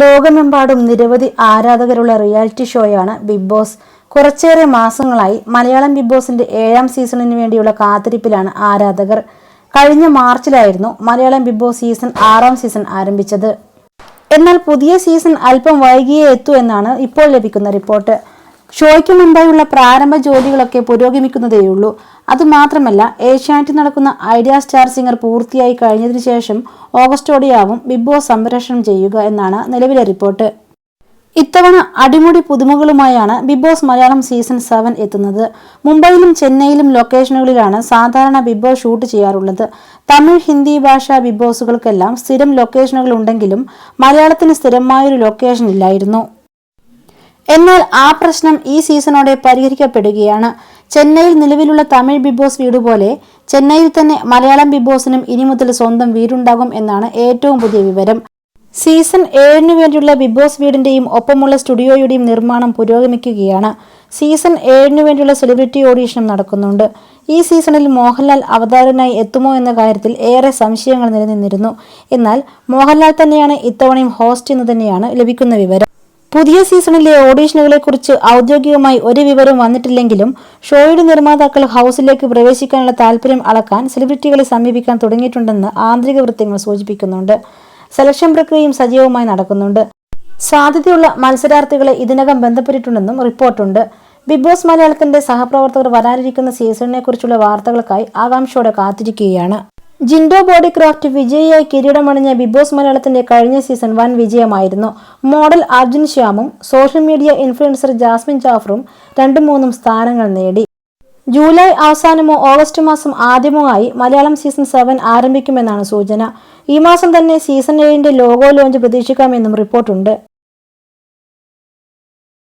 ലോകമെമ്പാടും നിരവധി ആരാധകരുള്ള റിയാലിറ്റി ഷോയാണ് ബിഗ് ബോസ്. കുറച്ചേറെ മാസങ്ങളായി മലയാളം ബിഗ് ബോസിന്റെ 7ാം സീസണിന് വേണ്ടിയുള്ള കാത്തിരിപ്പിലാണ് ആരാധകർ. കഴിഞ്ഞ മാർച്ചിലായിരുന്നു മലയാളം ബിഗ് ബോസ് സീസൺ 6ാം സീസൺ ആരംഭിച്ചത്. എന്നാൽ പുതിയ സീസൺ അല്പം വൈകിയേ എത്തൂ എന്നാണ് ഇപ്പോൾ ലഭിക്കുന്ന റിപ്പോർട്ട്. ഷോയ്ക്ക് മുൻപായുള്ള പ്രാരംഭ ജോലികളൊക്കെ പുരോഗമിക്കുന്നതേയുള്ളൂ. അതുമാത്രമല്ല, ഏഷ്യാനെറ്റിൽ നടക്കുന്ന ഐഡിയ സ്റ്റാർ സിംഗർ പൂർത്തിയായി കഴിഞ്ഞതിനു ശേഷം ഓഗസ്റ്റോടെയാവും ബിഗ് ബോസ് സംപ്രേഷണം ചെയ്യുക എന്നാണ് നിലവിലെ റിപ്പോർട്ട്. ഇത്തവണ അടിമുടി പുതുമകളുമായാണ് ബിഗ് ബോസ് മലയാളം സീസൺ 7 എത്തുന്നത്. മുംബൈയിലും ചെന്നൈയിലും ലൊക്കേഷനുകളിലാണ് സാധാരണ ബിഗ് ബോസ് ഷൂട്ട് ചെയ്യാറുള്ളത്. തമിഴ്, ഹിന്ദി ഭാഷാ ബിഗ് ബോസുകൾക്കെല്ലാം സ്ഥിരം ലൊക്കേഷനുകൾ ഉണ്ടെങ്കിലും മലയാളത്തിന് സ്ഥിരമായൊരു ലൊക്കേഷൻ ഇല്ലായിരുന്നു. എന്നാൽ ആ പ്രശ്നം ഈ സീസണോടെ പരിഹരിക്കപ്പെടുകയാണ്. ചെന്നൈയിൽ നിലവിലുള്ള തമിഴ് ബിഗ് ബോസ് വീട് പോലെ ചെന്നൈയിൽ തന്നെ മലയാളം ബിഗ് ബോസിനും ഇനി മുതൽ സ്വന്തം വീടുണ്ടാകും എന്നാണ് ഏറ്റവും പുതിയ വിവരം. സീസൺ 7 വേണ്ടിയുള്ള ബിഗ് ബോസ് വീടിന്റെയും ഒപ്പമുള്ള സ്റ്റുഡിയോയുടെയും നിർമ്മാണം പുരോഗമിക്കുകയാണ്. സീസൺ 7 വേണ്ടിയുള്ള സെലിബ്രിറ്റി ഓഡീഷനും നടക്കുന്നുണ്ട്. ഈ സീസണിൽ മോഹൻലാൽ അവതാരനായി എത്തുമോ എന്ന കാര്യത്തിൽ ഏറെ സംശയങ്ങൾ നിലനിന്നിരുന്നു. എന്നാൽ മോഹൻലാൽ തന്നെയാണ് ഇത്തവണയും ഹോസ്റ്റ് എന്ന് തന്നെയാണ് ലഭിക്കുന്ന വിവരം. പുതിയ സീസണിലെ ഓഡീഷനുകളെക്കുറിച്ച് ഔദ്യോഗികമായി ഒരു വിവരം വന്നിട്ടില്ലെങ്കിലും ഷോയുടെ നിർമ്മാതാക്കൾ ഹൗസിലേക്ക് പ്രവേശിക്കാനുള്ള താല്പര്യം അളക്കാൻ സെലിബ്രിറ്റികളെ സമീപിക്കാൻ തുടങ്ങിയിട്ടുണ്ടെന്ന് ആന്തരിക വൃത്തങ്ങൾ സൂചിപ്പിക്കുന്നുണ്ട്. സെലക്ഷൻ പ്രക്രിയയും സജീവമായി നടക്കുന്നുണ്ട്. സാധ്യതയുള്ള മത്സരാർത്ഥികളെ ഇതിനകം ബന്ധപ്പെട്ടിട്ടുണ്ടെന്നും റിപ്പോർട്ടുണ്ട്. ബിഗ് ബോസ് മലയാളത്തിന്റെ സഹപ്രവർത്തകർ വരാനിരിക്കുന്ന സീസണിനെ കുറിച്ചുള്ള വാർത്തകൾക്കായി ആകാംക്ഷയോടെ കാത്തിരിക്കുകയാണ്. ജിൻഡോ ബോഡി ക്രാഫ്റ്റ് വിജയിയായി കിരീടമണിഞ്ഞ ബിഗ് ബോസ് മലയാളത്തിന്റെ കഴിഞ്ഞ സീസൺ വൻ വിജയമായിരുന്നു. മോഡൽ അർജുൻ ശ്യാമും സോഷ്യൽ മീഡിയ ഇൻഫ്ലുവൻസർ ജാസ്മിൻ ജാഫറും 2-3 സ്ഥാനങ്ങൾ നേടി. ജൂലൈ അവസാനമോ ഓഗസ്റ്റ് മാസം ആദ്യമോ ആയി മലയാളം സീസൺ 7 ആരംഭിക്കുമെന്നാണ് സൂചന. ഈ മാസം തന്നെ സീസൺ 7ന്റെ ലോഗോ ലോഞ്ച് പ്രതീക്ഷിക്കാമെന്നും റിപ്പോർട്ടുണ്ട്.